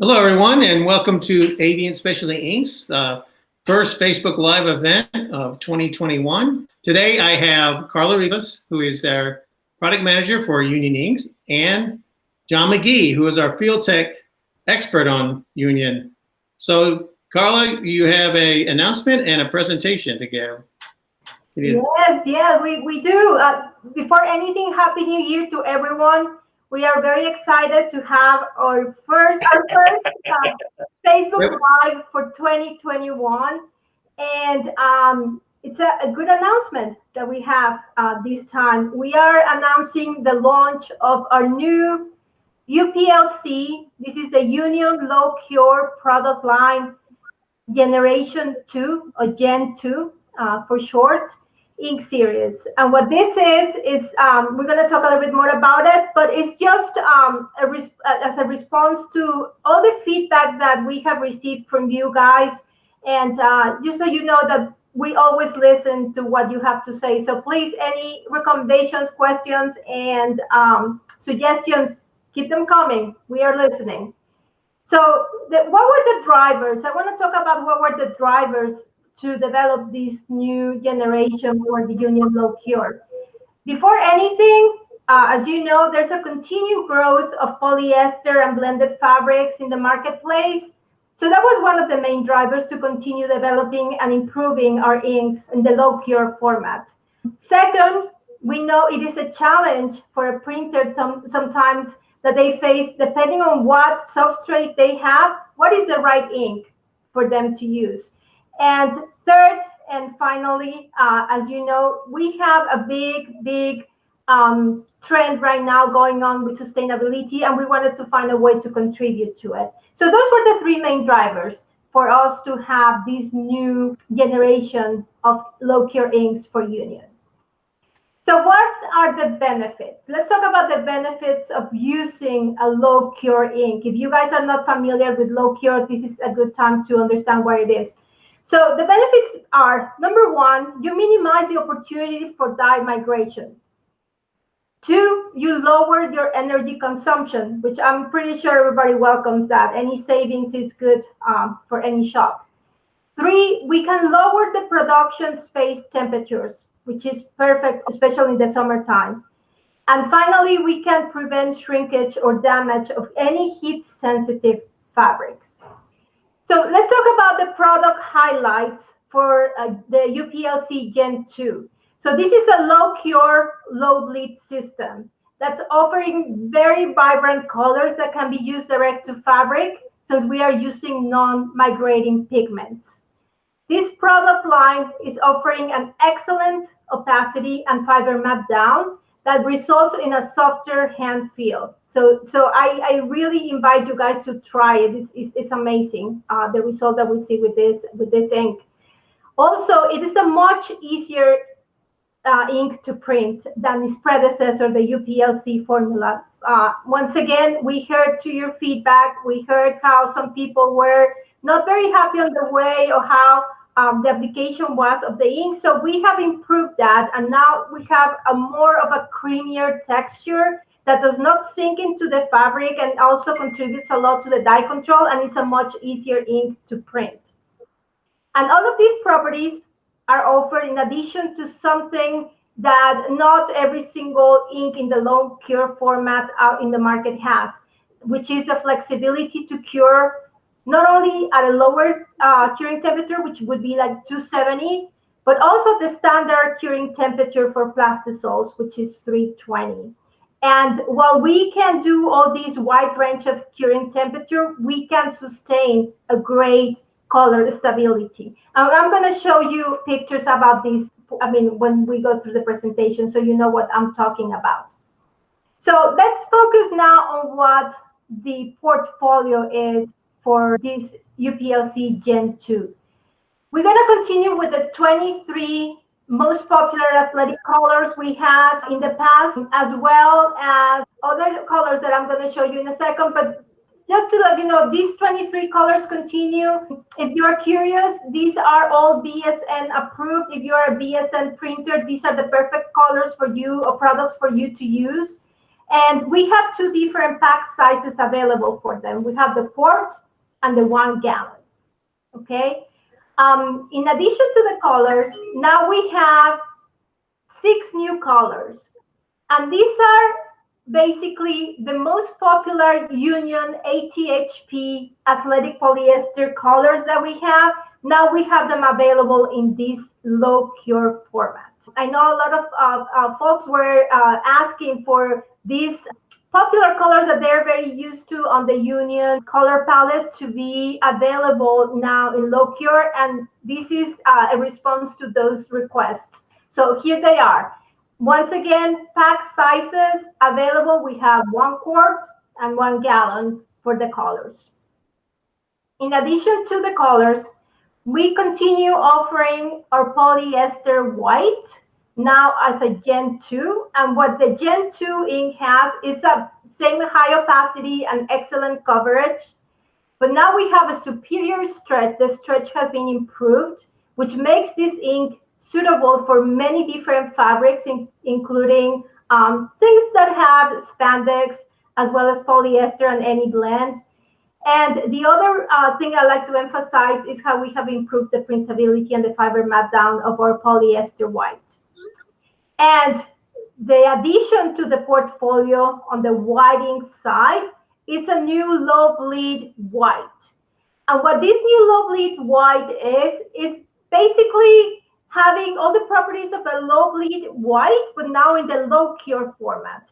Hello, everyone, and welcome to Avian Specialty Inks, the first Facebook Live event of 2021. Today, I have Carla Rivas, who is our product manager for Union Inks, and John McGee, who is our field tech expert on Union. So, Carla, you have an announcement and a presentation to give. Yes, we do. Before anything, Happy New Year to everyone. We are very excited to have our first Facebook Live for 2021. And it's a good announcement that we have this time. We are announcing the launch of our new UPLC. This is the Union Low Cure product line, Generation 2 or Gen 2 for short. Ink series. And what this is we're going to talk a little bit more about it, but it's just as a response to all the feedback that we have received from you guys. And just so you know that we always listen to what you have to say. So please, any recommendations, questions, and suggestions, keep them coming. We are listening. So what were the drivers? I want to talk about what were the drivers to develop this new generation for the Union Low Cure. Before anything, as you know, there's a continued growth of polyester and blended fabrics in the marketplace. So that was one of the main drivers to continue developing and improving our inks in the low cure format. Second, we know it is a challenge for a printer sometimes that they face, depending on what substrate they have, what is the right ink for them to use. And third, and finally, as you know, we have a big trend right now going on with sustainability, and we wanted to find a way to contribute to it. So those were the three main drivers for us to have this new generation of low-cure inks for Union. So what are the benefits? Let's talk about the benefits of using a low-cure ink. If you guys are not familiar with low-cure, this is a good time to understand what it is. So the benefits are, number one, you minimize the opportunity for dye migration. Two, you lower your energy consumption, which I'm pretty sure everybody welcomes that. Any savings is good for any shop. Three, we can lower the production space temperatures, which is perfect, especially in the summertime. And finally, we can prevent shrinkage or damage of any heat-sensitive fabrics. So let's talk about the product highlights for the UPLC Gen 2. So this is a low cure, low bleed system that's offering very vibrant colors that can be used direct to fabric since we are using non-migrating pigments. This product line is offering an excellent opacity and fiber matte down that results in a softer hand feel. So I really invite you guys to try it. It's amazing, the result that we see with this ink. Also, it is a much easier ink to print than its predecessor, the UPLC formula. Once again, we heard to your feedback. We heard how some people were not very happy on the way or how the application was of the ink. So we have improved that, and now we have a more of a creamier texture that does not sink into the fabric and also contributes a lot to the dye control, and it's a much easier ink to print. And all of these properties are offered in addition to something that not every single ink in the low cure format out in the market has, which is the flexibility to cure not only at a lower curing temperature, which would be like 270, but also the standard curing temperature for plastisols, which is 320. And while we can do all these wide range of curing temperature, we can sustain a great color stability. I'm going to show you pictures about this, when we go through the presentation, so you know what I'm talking about. So let's focus now on what the portfolio is for this UPLC Gen 2. We're going to continue with the 23 most popular athletic colors we had in the past, as well as other colors that I'm going to show you in a second. But just to let you know, these 23 colors continue. If you're curious, these are all BSN approved. If you're a BSN printer, these are the perfect colors for you or products for you to use. And we have two different pack sizes available for them. We have the quart and the 1 gallon. Okay. In addition to the colors, now we have 6 new colors. And these are basically the most popular Union ATHP athletic polyester colors that we have. Now we have them available in this low cure format. I know a lot of folks were asking for these popular colors that they're very used to on the Union color palette to be available now in low cure, and this is a response to those requests. So here they are. Once again, pack sizes available. We have 1 quart and 1 gallon for the colors. In addition to the colors, we continue offering our polyester white now as a Gen 2. And what the Gen 2 ink has is a same high opacity and excellent coverage. But now we have a superior stretch. The stretch has been improved, which makes this ink suitable for many different fabrics, including things that have spandex, as well as polyester and any blend. And the other thing I like to emphasize is how we have improved the printability and the fiber mat down of our polyester white. And the addition to the portfolio on the white ink side is a new low bleed white. And what this new low bleed white is basically having all the properties of a low bleed white, but now in the low cure format.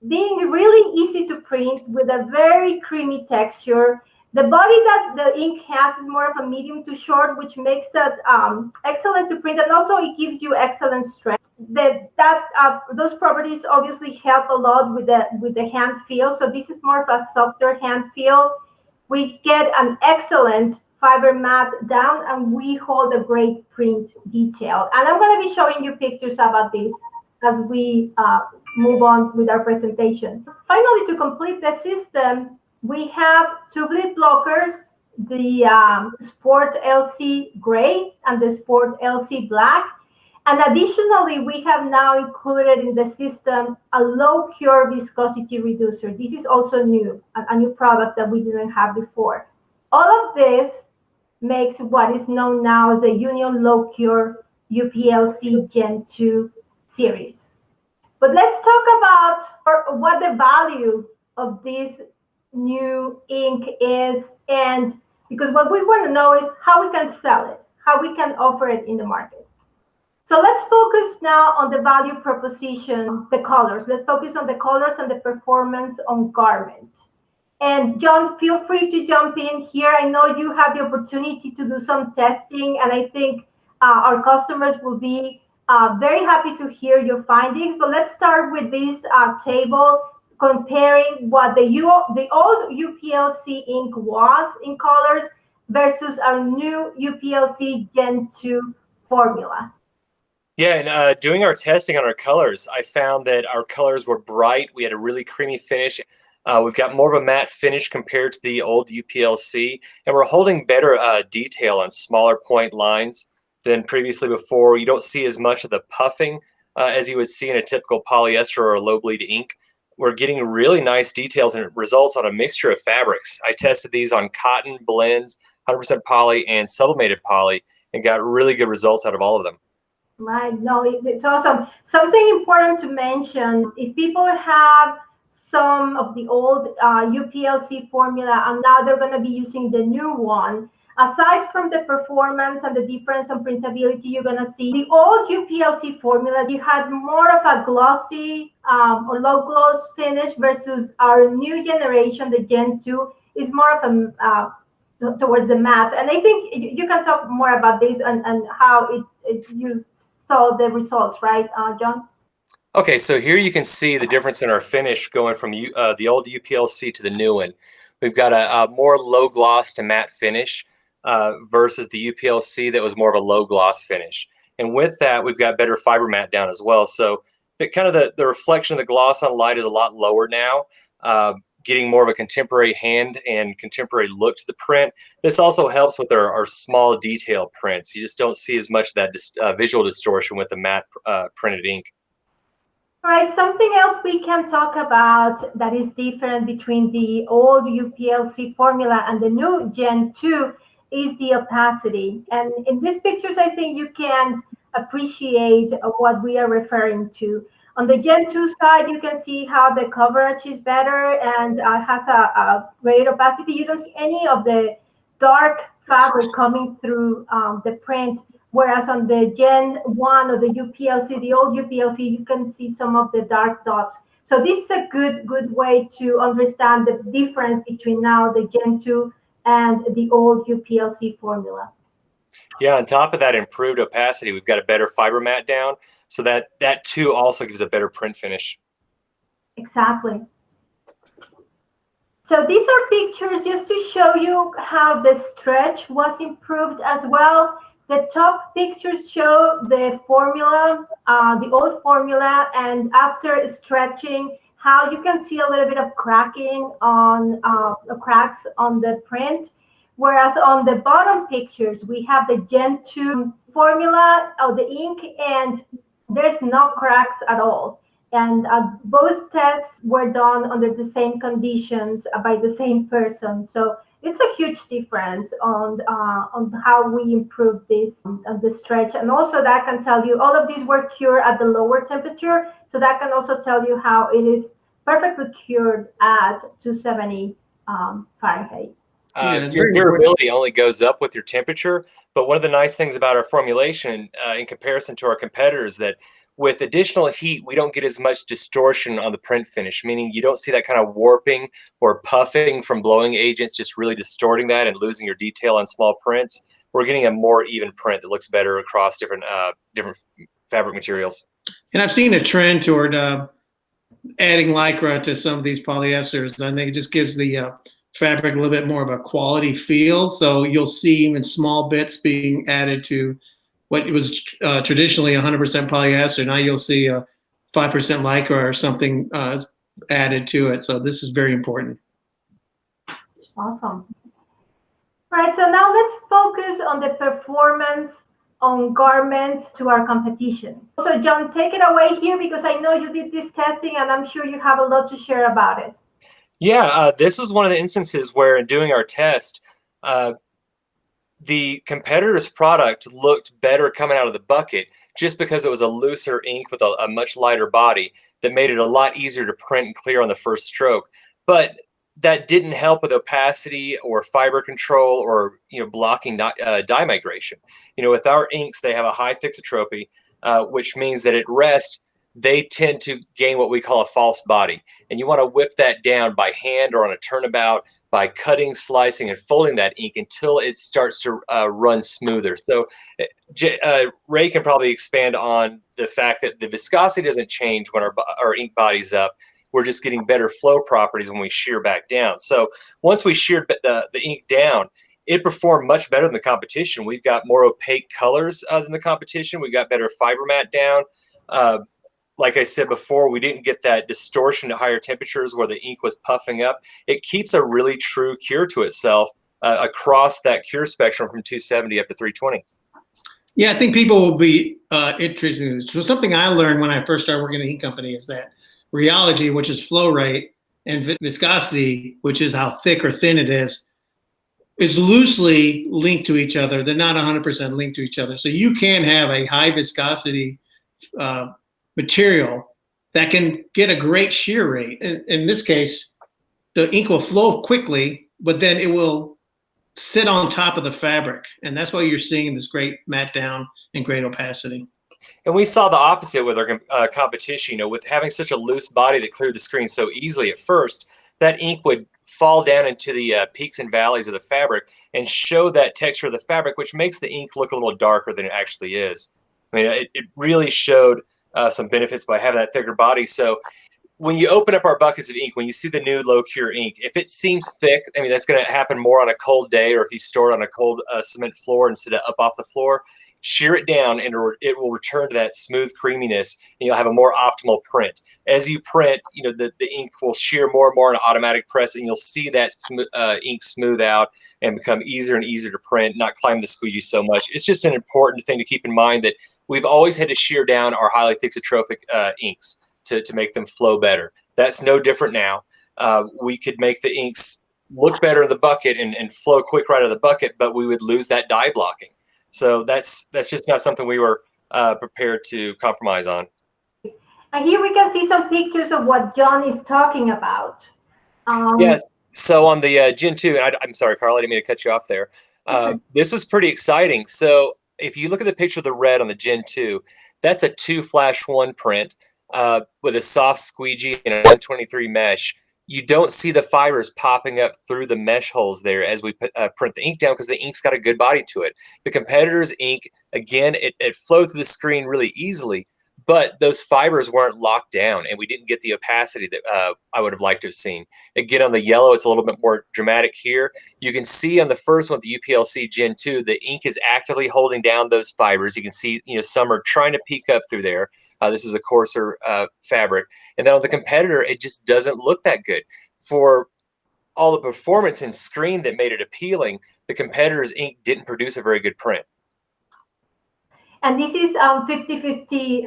Being really easy to print with a very creamy texture. The body that the ink has is more of a medium to short, which makes it excellent to print, and also it gives you excellent strength. Those properties obviously help a lot with the hand feel. So this is more of a softer hand feel. We get an excellent fiber mat down, and we hold a great print detail. And I'm going to be showing you pictures about this as we move on with our presentation. Finally, to complete the system, we have 2 bleed blockers, the Sport LC Gray and the Sport LC Black. And additionally, we have now included in the system a low cure viscosity reducer. This is also new, a new product that we didn't have before. All of this makes what is known now as a Union Low Cure UPLC Gen2 series. But let's talk about what the value of this new ink is, and because what we want to know is how we can sell it, how we can offer it in the market. So let's focus now on the value proposition, the colors. Let's focus on the colors and the performance on garment. And John, feel free to jump in here. I know you have the opportunity to do some testing, and I think our customers will be very happy to hear your findings. But let's start with this table comparing what the old UPLC ink was in colors versus our new UPLC Gen 2 formula. Yeah, and doing our testing on our colors, I found that our colors were bright. We had a really creamy finish. We've got more of a matte finish compared to the old UPLC, and we're holding better detail on smaller point lines than previously before. You don't see as much of the puffing as you would see in a typical polyester or a low bleed ink. We're getting really nice details and results on a mixture of fabrics. I tested these on cotton, blends, 100% poly, and sublimated poly, and got really good results out of all of them. Right. No, it's awesome. Something important to mention, if people have some of the old UPLC formula and now they're going to be using the new one, aside from the performance and the difference in printability, you're going to see the old UPLC formulas, you had more of a glossy or low gloss finish versus our new generation, the Gen 2, is more of a towards the matte. And I think you can talk more about this and how you saw the results, right, John? Okay, so here you can see the difference in our finish going from the old UPLC to the new one. We've got a more low gloss to matte finish versus the UPLC that was more of a low gloss finish. And with that, we've got better fiber mat down as well. So the reflection of the gloss on light is a lot lower now, getting more of a contemporary hand and contemporary look to the print. This also helps with our small detail prints. You just don't see as much of that visual distortion with the matte printed ink. All right, something else we can talk about that is different between the old UPLC formula and the new Gen 2 is the opacity. And in these pictures, I think you can appreciate what we are referring to. On the Gen 2 side, you can see how the coverage is better and has a great opacity. You don't see any of the dark fabric coming through the print. Whereas on the Gen 1 or the UPLC, the old UPLC, you can see some of the dark dots. So this is a good way to understand the difference between now the Gen 2 and the old UPLC formula. Yeah, on top of that improved opacity, we've got a better fiber mat down. So that too also gives a better print finish. Exactly. So these are pictures just to show you how the stretch was improved as well. The top pictures show the formula, the old formula, and after stretching, how you can see a little bit of cracking on cracks on the print. Whereas on the bottom pictures, we have the Gen 2 formula of the ink, and there's no cracks at all. And both tests were done under the same conditions by the same person. So it's a huge difference on how we improve this the stretch. And also that can tell you all of these were cured at the lower temperature. So that can also tell you how it is perfectly cured at 270 Fahrenheit. Your durability only goes up with your temperature. But one of the nice things about our formulation in comparison to our competitors that with additional heat, we don't get as much distortion on the print finish, meaning you don't see that kind of warping or puffing from blowing agents, just really distorting that and losing your detail on small prints. We're getting a more even print that looks better across different fabric materials. And I've seen a trend toward adding Lycra to some of these polyesters. I think it just gives the fabric a little bit more of a quality feel. So you'll see even small bits being added to what was traditionally 100% polyester. Now you'll see a 5% Lycra or something added to it. So this is very important. Awesome. All right, so now let's focus on the performance on garment to our competition. So John, take it away here because I know you did this testing and I'm sure you have a lot to share about it. Yeah, this was one of the instances where in doing our test, the competitor's product looked better coming out of the bucket just because it was a looser ink with a much lighter body that made it a lot easier to print and clear on the first stroke. But that didn't help with opacity or fiber control or blocking dye migration. With our inks, they have a high thixotropy, which means that at rest, they tend to gain what we call a false body. And you want to whip that down by hand or on a turnabout by cutting, slicing, and folding that ink until it starts to run smoother. So Ray can probably expand on the fact that the viscosity doesn't change when our ink body's up. We're just getting better flow properties when we shear back down. So once we sheared the ink down, it performed much better than the competition. We've got more opaque colors than the competition. We got better fiber mat down. Like I said before, we didn't get that distortion at higher temperatures where the ink was puffing up. It keeps a really true cure to itself across that cure spectrum from 270 up to 320. Yeah, I think people will be interested in this. So something I learned when I first started working in an ink company is that rheology, which is flow rate, and viscosity, which is how thick or thin it is loosely linked to each other. They're not 100% linked to each other. So you can have a high viscosity material that can get a great shear rate. In this case, the ink will flow quickly, but then it will sit on top of the fabric. And that's why you're seeing this great matte down and great opacity. And we saw the opposite with our competition. With having such a loose body that cleared the screen so easily at first, that ink would fall down into the peaks and valleys of the fabric and show that texture of the fabric, which makes the ink look a little darker than it actually is. I mean, it really showed some benefits by having that thicker body. So when you open up our buckets of ink, when you see the new low cure ink, if it seems thick, I mean, that's going to happen more on a cold day, or if you store it on a cold cement floor instead of up off the floor, shear it down and it will return to that smooth creaminess and you'll have a more optimal print. As you print, the ink will shear more and more in automatic press and you'll see that ink smooth out and become easier and easier to print, not climb the squeegee so much. It's just an important thing to keep in mind that we've always had to shear down our highly thixotrophic inks. to make them flow better. That's no different now. We could make the inks look better in the bucket and flow quick right out of the bucket, but we would lose that dye blocking. So that's just not something we were prepared to compromise on. And here we can see some pictures of what John is talking about. Yeah. So on the Gen 2, and I'm sorry, Carl, I didn't mean to cut you off there. This was pretty exciting. So if you look at the picture of the red on the Gen 2, that's a 2/1 print with a soft squeegee and a 123 mesh. You don't see the fibers popping up through the mesh holes there as we print the ink down, because the ink's got a good body to it. The competitor's ink, again, it flowed through the screen really easily, but those fibers weren't locked down, and we didn't get the opacity that I would have liked to have seen. Again, on the yellow, it's a little bit more dramatic here. You can see on the first one, the UPLC Gen 2, the ink is actively holding down those fibers. You can see, some are trying to peek up through there. This is a coarser fabric. And then on the competitor, it just doesn't look that good. For all the performance and screen that made it appealing, the competitor's ink didn't produce a very good print. And this is 50/50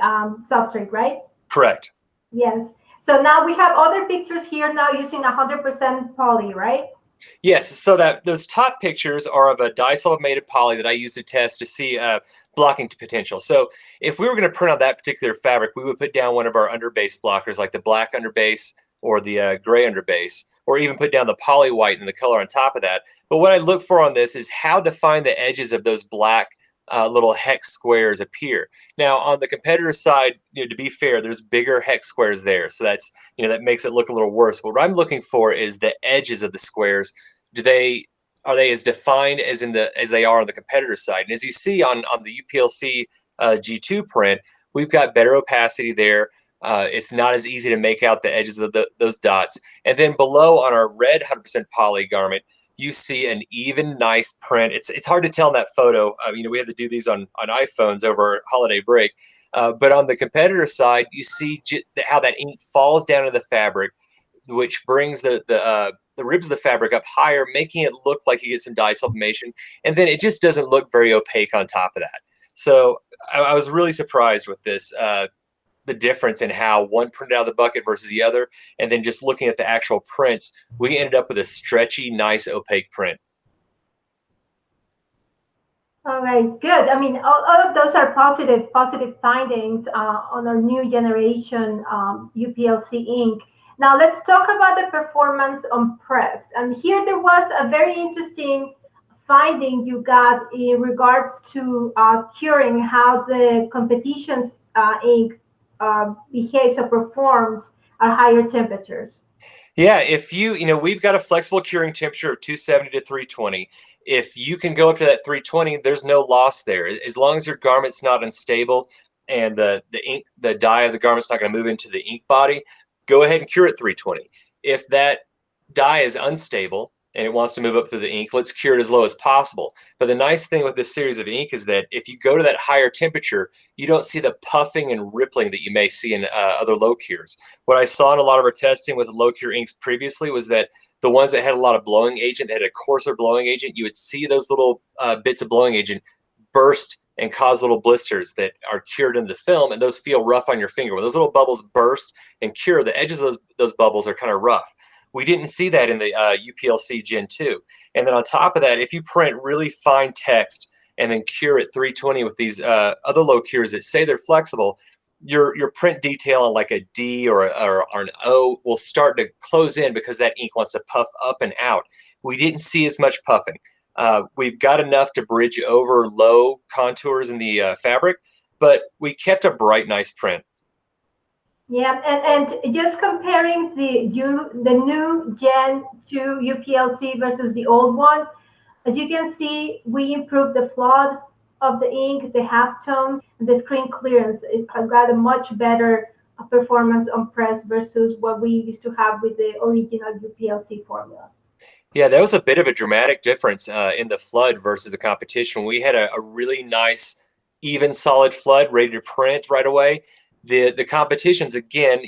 substrate, right? Correct. Yes. So now we have other pictures here now using 100% poly, right? Yes. So those top pictures are of a disulfimated poly that I used to test to see blocking potential. So if we were going to print on that particular fabric, we would put down one of our underbase blockers, like the black underbase or the gray underbase, or even put down the poly white and the color on top of that. But what I look for on this is how defined the edges of those black little hex squares appear. Now on the competitor side, to be fair, there's bigger hex squares there, so that's that makes it look a little worse. But what I'm looking for is the edges of the squares. Are they as defined as they are on the competitor side? And as you see on the UPLC G2 print, we've got better opacity there. It's not as easy to make out the edges of those dots. And then below on our red 100% poly garment, you see an even nice print. It's hard to tell in that photo. We had to do these on iPhones over holiday break. But on the competitor side, you see how that ink falls down to the fabric, which brings the ribs of the fabric up higher, making it look like you get some dye sublimation. And then it just doesn't look very opaque on top of that. So I was really surprised with this. The difference in how one printed out of the bucket versus the other, and then just looking at the actual prints, we ended up with a stretchy, nice, opaque print. All right, good. I mean, all of those are positive findings on our new generation UPLC ink. Now let's talk about the performance on press. And here there was a very interesting finding you got in regards to curing, how the competition's ink behaves or performs at higher temperatures. Yeah, if we've got a flexible curing temperature of 270 to 320. If you can go up to that 320, there's no loss there. As long as your garment's not unstable and the dye of the garment's not going to move into the ink body, go ahead and cure at 320. If that dye is unstable and it wants to move up through the ink, let's cure it as low as possible. But the nice thing with this series of ink is that if you go to that higher temperature, you don't see the puffing and rippling that you may see in other low cures. What I saw in a lot of our testing with low cure inks previously was that the ones that had a lot of blowing agent, that had a coarser blowing agent, you would see those little bits of blowing agent burst and cause little blisters that are cured in the film, and those feel rough on your finger. When those little bubbles burst and cure, the edges of those bubbles are kind of rough. We didn't see that in the UPLC Gen 2. And then on top of that, if you print really fine text and then cure at 320 with these other low cures that say they're flexible, your print detail on like a D or an O will start to close in because that ink wants to puff up and out. We didn't see as much puffing. We've got enough to bridge over low contours in the fabric, but we kept a bright, nice print. Yeah, and just comparing the new Gen 2 UPLC versus the old one, as you can see, we improved the flood of the ink, the halftones, the screen clearance. It got a much better performance on press versus what we used to have with the original UPLC formula. Yeah, that was a bit of a dramatic difference in the flood versus the competition. We had a really nice, even, solid flood ready to print right away. The competitions, again,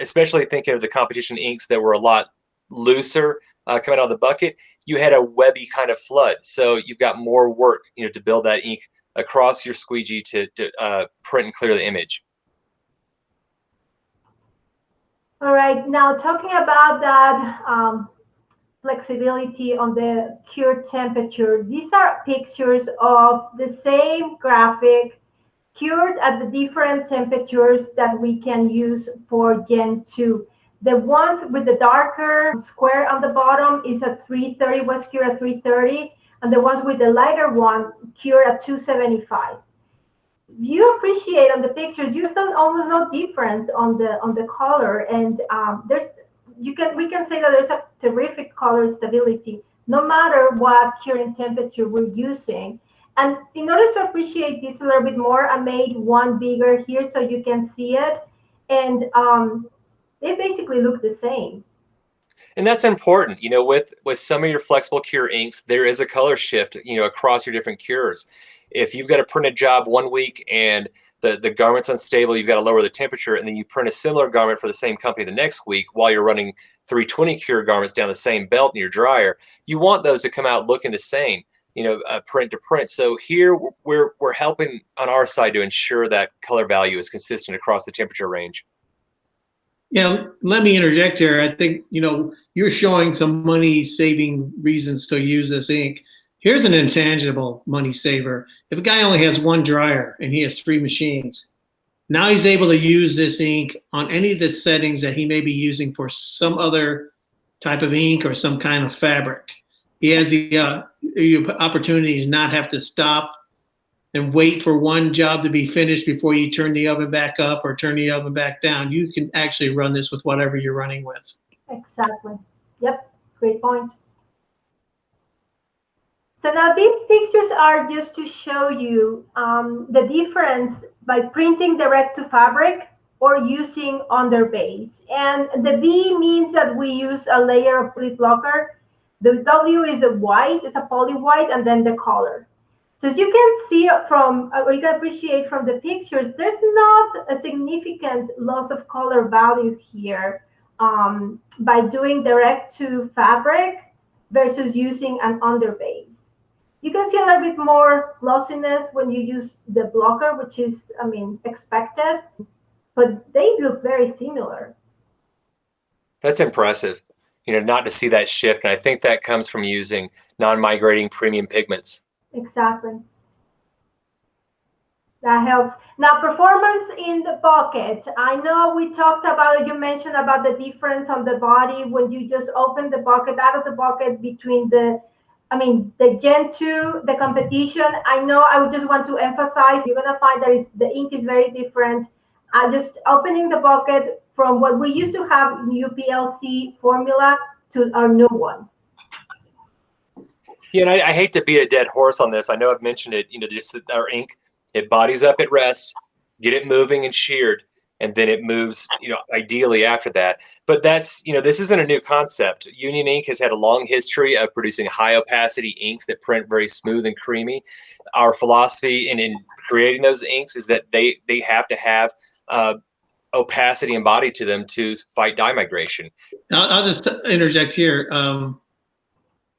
especially thinking of the competition inks that were a lot looser coming out of the bucket, you had a webby kind of flood. So you've got more work, to build that ink across your squeegee to print and clear the image. All right, now talking about that flexibility on the cure temperature, these are pictures of the same graphic cured at the different temperatures that we can use for Gen 2. The ones with the darker square on the bottom is at 330, was cured at 330, and the ones with the lighter one cured at 275. You appreciate on the pictures, you don't almost no difference on the color, and we can say that there's a terrific color stability no matter what curing temperature we're using. And in order to appreciate this a little bit more, I made one bigger here so you can see it, and they basically look the same. And that's important, with some of your flexible cure inks, there is a color shift, across your different cures. If you've got a printed job one week and the garment's unstable, you've got to lower the temperature, and then you print a similar garment for the same company the next week while you're running 320 cure garments down the same belt in your dryer, you want those to come out looking the same, print to print. So here we're helping on our side to ensure that color value is consistent across the temperature range. Yeah, let me interject here. I think, you're showing some money saving reasons to use this ink. Here's an intangible money saver. If a guy only has one dryer and he has 3 machines, now he's able to use this ink on any of the settings that he may be using for some other type of ink or some kind of fabric. He has the opportunity to not have to stop and wait for one job to be finished before you turn the oven back up or turn the oven back down. You can actually run this with whatever you're running with. Exactly. Yep, great point. So now these pictures are just to show you the difference by printing direct to fabric or using underbase. And the B means that we use a layer of poly blocker. The W is the white, it's a poly white, and then the color. So as you can see from, or you can appreciate from the pictures, there's not a significant loss of color value here by doing direct to fabric versus using an underbase. You can see a little bit more glossiness when you use the blocker, which is, expected, but they look very similar. That's impressive, not to see that shift. And I think that comes from using non-migrating premium pigments. Exactly. That helps. Now, performance in the bucket. I know we talked about, you mentioned about the difference on the body when you just open the bucket, out of the bucket between the Gen 2, the competition. I know I would just want to emphasize, you're going to find that the ink is very different. Just opening the bucket from what we used to have in UPLC formula to our new one. Yeah, and I hate to beat a dead horse on this. I know I've mentioned it, just that our ink, it bodies up at rest, get it moving and sheared, and then it moves, ideally after that. But that's, this isn't a new concept. Union Ink has had a long history of producing high opacity inks that print very smooth and creamy. Our philosophy in creating those inks is that they have to have opacity and body to them to fight dye migration. I'll just interject here.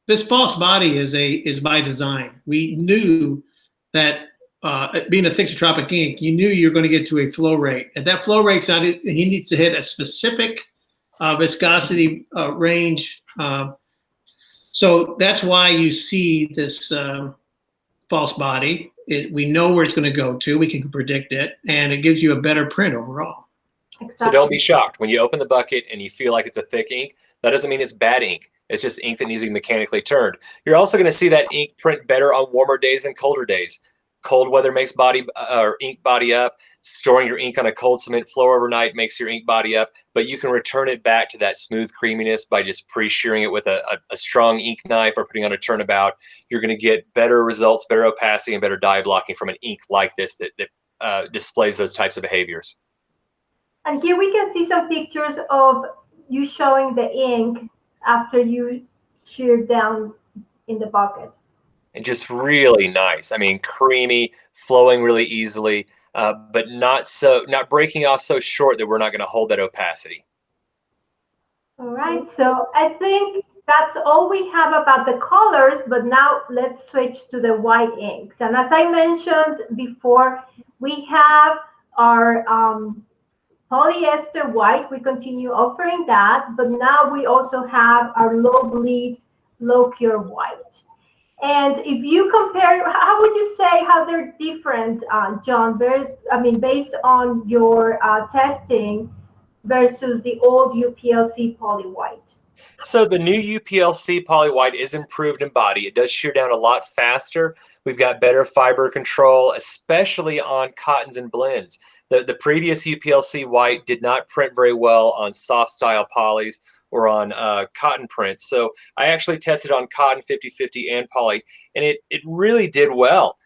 This false body is by design. We knew that being a thixotropic ink, you knew you're going to get to a flow rate. And that flow rate's not, he needs to hit a specific viscosity range. So that's why you see this false body. We know where it's going to go to. We can predict it. And it gives you a better print overall. Exactly. So don't be shocked when you open the bucket and you feel like it's a thick ink. That doesn't mean it's bad ink. It's just ink that needs to be mechanically turned. You're also going to see that ink print better on warmer days than colder days. Cold weather makes ink body up. Storing your ink on a cold cement floor overnight makes your ink body up, but you can return it back to that smooth creaminess by just pre-shearing it with a strong ink knife or putting on a turnabout. You're going to get better results, better opacity, and better dye blocking from an ink like this that displays those types of behaviors. And here we can see some pictures of you showing the ink after you sheared down in the bucket. And just really nice. Creamy, flowing really easily, but not breaking off so short that we're not going to hold that opacity. All right, so I think that's all we have about the colors, but now let's switch to the white inks. And as I mentioned before, we have our polyester white, we continue offering that, but now we also have our low bleed, low cure white. And if you compare, how would you say how they're different, John? Based on your testing versus the old UPLC poly white. So the new UPLC poly white is improved in body. It does shear down a lot faster. We've got better fiber control, especially on cottons and blends. The previous UPLC white did not print very well on soft style polys or on cotton prints. So I actually tested on cotton 50/50 and poly, and it really did well.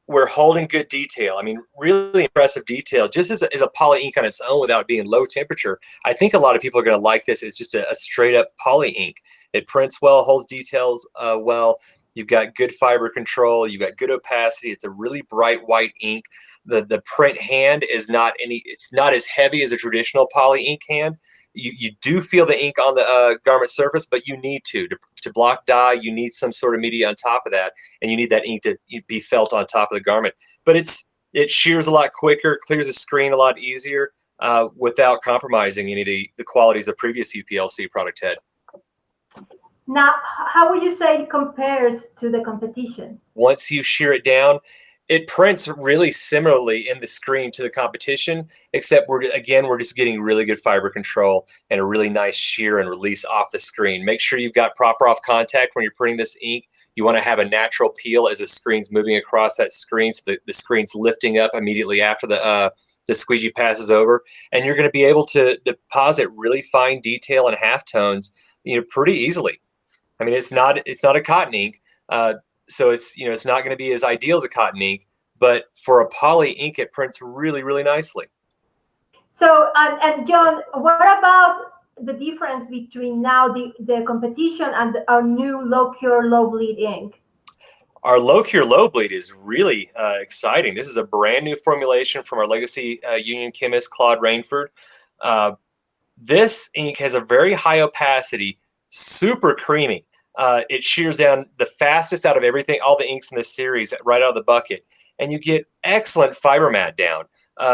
We're holding good detail. I mean, really impressive detail, just as a poly ink on its own without being low temperature. I think a lot of people are going to like this. It's just a straight up poly ink. It prints well, holds details well. You've got good fiber control. You've got good opacity. It's a really bright white ink. The print hand is it's not as heavy as a traditional poly ink hand. You do feel the ink on the garment surface, but you need to block dye. You need some sort of media on top of that, and you need that ink to be felt on top of the garment. But it shears a lot quicker, clears the screen a lot easier without compromising any of the qualities the previous UPLC product had. Now, how would you say it compares to the competition? Once you shear it down, it prints really similarly in the screen to the competition, except we're just getting really good fiber control and a really nice shear and release off the screen. Make sure you've got proper off contact when you're printing this ink. You want to have a natural peel as the screen's moving across that screen, so the screen's lifting up immediately after the squeegee passes over, and you're going to be able to deposit really fine detail and halftones, pretty easily. I mean, it's not a cotton ink. So it's not going to be as ideal as a cotton ink, but for a poly ink, it prints really, really nicely. So, and John, what about the difference between now the competition and our new low cure, low bleed ink? Our low cure, low bleed is really exciting. This is a brand new formulation from our legacy union chemist, Claude Rainford. This ink has a very high opacity, super creamy. It shears down the fastest out of everything, all the inks in this series, right out of the bucket. And you get excellent fiber mat down.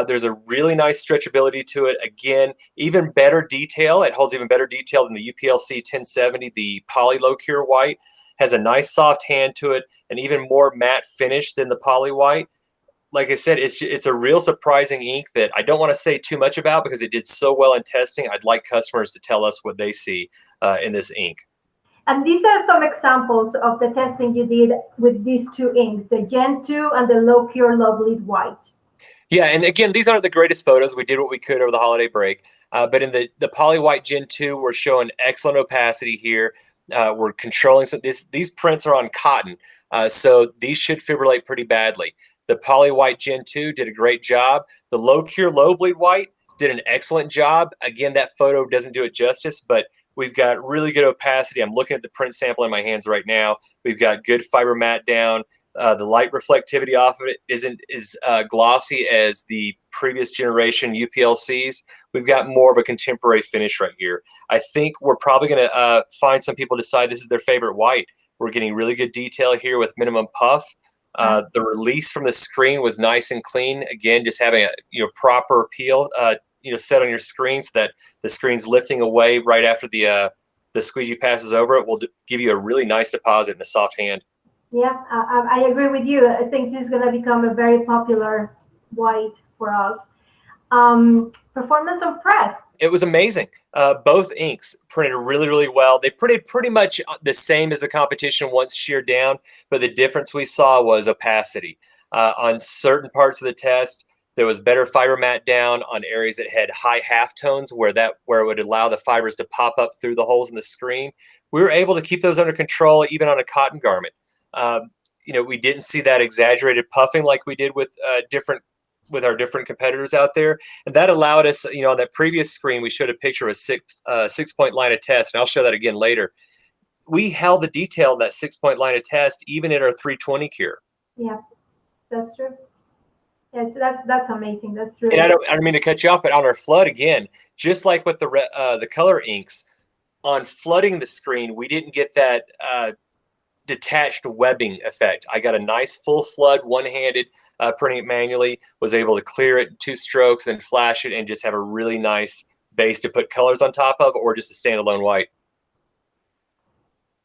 There's a really nice stretchability to it. Again, even better detail. It holds even better detail than the UPLC 1070, the poly low cure white. Has a nice soft hand to it, and even more matte finish than the poly white. Like I said, it's a real surprising ink that I don't want to say too much about because it did so well in testing. I'd like customers to tell us what they see in this ink. And these are some examples of the testing you did with these two inks, the Gen 2 and the low cure, low bleed white. Yeah, and again, these aren't the greatest photos. We did what we could over the holiday break. But in the poly white Gen 2, we're showing excellent opacity here. We're controlling these prints are on cotton, so these should fibrillate pretty badly. The poly white Gen 2 did a great job. The low cure, low bleed white did an excellent job. Again, that photo doesn't do it justice, but we've got really good opacity. I'm looking at the print sample in my hands right now. We've got good fiber mat down. The light reflectivity off of it isn't as glossy as the previous generation UPLCs. We've got more of a contemporary finish right here. I think we're probably going to find some people decide this is their favorite white. We're getting really good detail here with minimum puff. The release from the screen was nice and clean. Again, just having a proper peel set on your screen so that the screen's lifting away right after the squeegee passes over it will give you a really nice deposit and a soft hand. Yeah, I agree with you. I think this is going to become a very popular white for us. Performance on press. It was amazing. Both inks printed really, really well. They printed pretty much the same as the competition once sheared down, but the difference we saw was opacity. On certain parts of the test, there was better fiber mat down on areas that had high halftones where it would allow the fibers to pop up through the holes in the screen. We were able to keep those under control even on a cotton garment. We didn't see that exaggerated puffing like we did with our different competitors out there, and that allowed us. On that previous screen, we showed a picture of a six-point line of test, and I'll show that again later. We held the detail in that 6-point line of test even in our 320 cure. Yeah, that's true. Yeah, that's amazing. That's really. And I don't mean to cut you off, but on our flood again, just like with the color inks, on flooding the screen, we didn't get that detached webbing effect. I got a nice full flood one-handed. printing it manually, was able to clear it in 2 strokes, then flash it, and just have a really nice base to put colors on top of, or just a standalone white.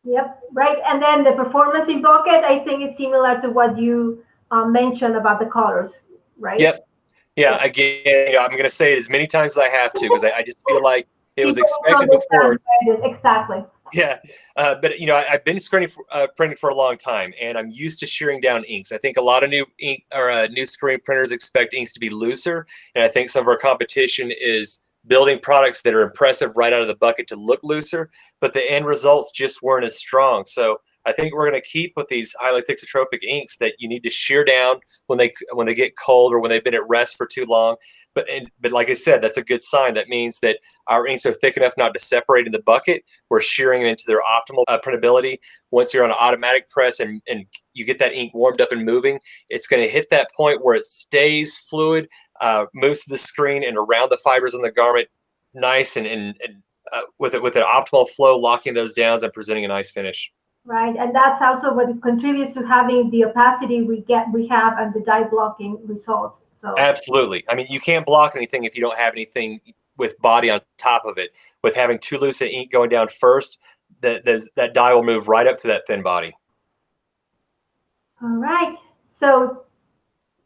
Yep, right. And then the performance in bucket, I think, is similar to what you mentioned about the colors, right? Yep. Yeah. Again, I'm going to say it as many times as I have to, because I just feel like it was expected before. Exactly. Yeah, but I've been printing for a long time, and I'm used to shearing down inks. I think a lot of new ink or new screen printers expect inks to be looser, and I think some of our competition is building products that are impressive right out of the bucket to look looser, but the end results just weren't as strong. So I think we're going to keep with these highly thixotropic inks that you need to shear down when they get cold or when they've been at rest for too long. But like I said, that's a good sign. That means that our inks are thick enough not to separate in the bucket. We're shearing them into their optimal printability. Once you're on an automatic press and you get that ink warmed up and moving, it's going to hit that point where it stays fluid, moves to the screen and around the fibers on the garment, nice and with an optimal flow, locking those down and presenting a nice finish. Right, and that's also what contributes to having the opacity we have and the dye blocking results. So absolutely. I mean, you can't block anything if you don't have anything with body on top of it. With having too loose of ink going down first, that dye will move right up to that thin body. All right, so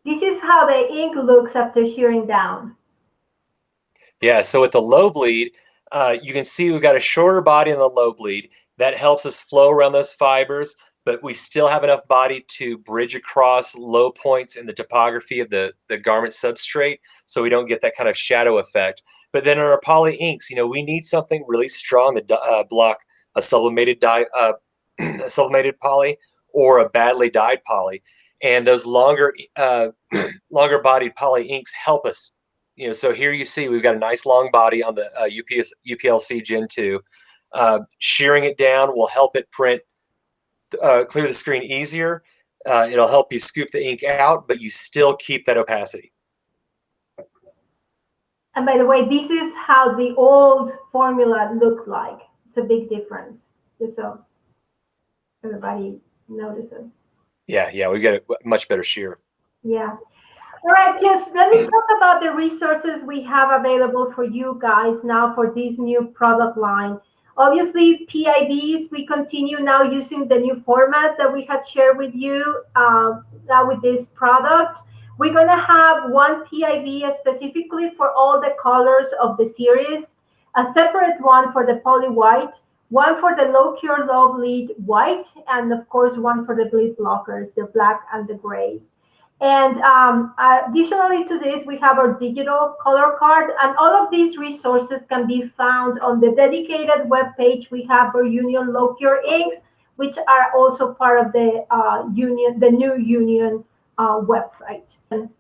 this is how the ink looks after shearing down. Yeah, so with the low bleed, you can see we've got a shorter body on the low bleed. That helps us flow around those fibers, but we still have enough body to bridge across low points in the topography of the garment substrate, so we don't get that kind of shadow effect. But then on our poly inks, we need something really strong to block a sublimated dye, a sublimated poly or a badly dyed poly. And those longer bodied poly inks help us. So here you see we've got a nice long body on the UPLC Gen2. Shearing it down will help it print, clear the screen easier. It'll help you scoop the ink out, but you still keep that opacity. And by the way, this is how the old formula looked like. It's a big difference, just so everybody notices. Yeah, we got a much better shear. Yeah. All right, just let me talk about the resources we have available for you guys now for this new product line. Obviously, PIBs, we continue now using the new format that we had shared with you now with these products. We're going to have one PIB specifically for all the colors of the series, a separate one for the poly white, one for the low cure, low bleed white, and of course, one for the bleed blockers, the black and the gray. And additionally to this, we have our digital color card, and all of these resources can be found on the dedicated web page we have for Union Low Cure inks, which are also part of the new Union website. And,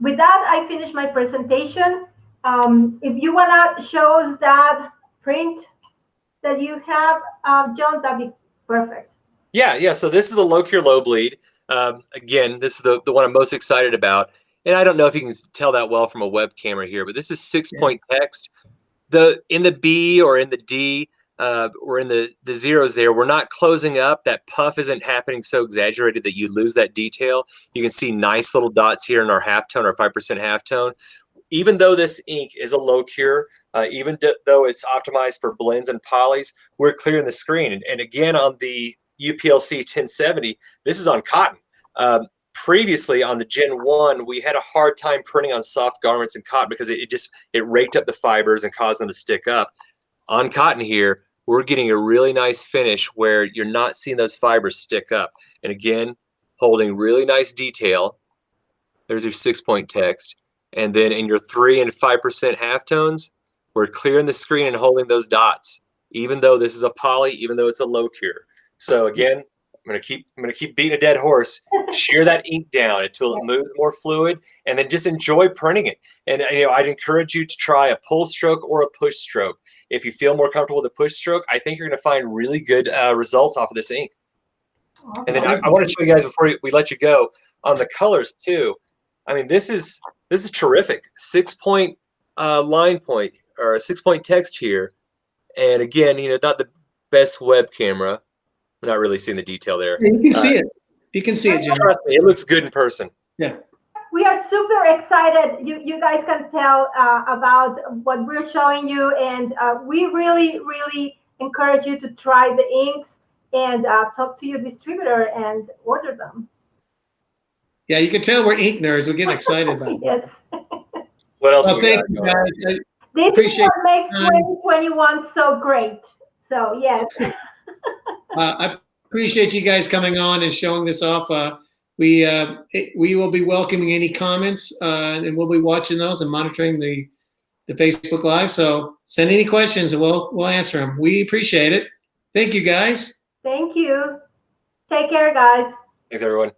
with that, I finish my presentation. If you want to show us that print that you have, John, that'd be perfect. Yeah. So this is the low cure, low bleed. Again, this is the one I'm most excited about. And I don't know if you can tell that well from a web camera here, but this is 6-point text. In the B or in the D or in the zeros there, we're not closing up. That puff isn't happening so exaggerated that you lose that detail. You can see nice little dots here in our halftone, our 5% halftone. Even though this ink is a low cure, even though it's optimized for blends and polys, we're clearing the screen. And again, on the UPLC 1070, this is on cotton. Previously on the Gen 1, we had a hard time printing on soft garments and cotton because it raked up the fibers and caused them to stick up. On cotton here, we're getting a really nice finish where you're not seeing those fibers stick up. And again, holding really nice detail. There's your 6-point text. And then in your 3 and 5% halftones, we're clearing the screen and holding those dots, even though this is a poly, even though it's a low cure. So again, I'm gonna keep beating a dead horse. Shear that ink down until it moves more fluid, and then just enjoy printing it. And I'd encourage you to try a pull stroke or a push stroke. If you feel more comfortable with a push stroke, I think you're gonna find really good results off of this ink. Awesome. And then I want to show you guys before we let you go on the colors too. I mean, this is terrific. 6-point line point or a 6-point text here, and again, not the best web camera. I'm not really seeing the detail there. You can see it. You can see it, Jim. Trust me, it looks good in person. Yeah. we are super excited. You guys can tell about what we're showing you, and we really encourage you to try the inks and talk to your distributor and order them. Yeah, you can tell we're ink nerds. We're getting excited about it. Yes. What else? Well, thank you, guys. This is Appreciate what makes 2021 so great. So yes. I appreciate you guys coming on and showing this off. We will be welcoming any comments, and we'll be watching those and monitoring the Facebook Live. So send any questions and we'll answer them. We appreciate it. Thank you, guys. Thank you. Take care, guys. Thanks, everyone.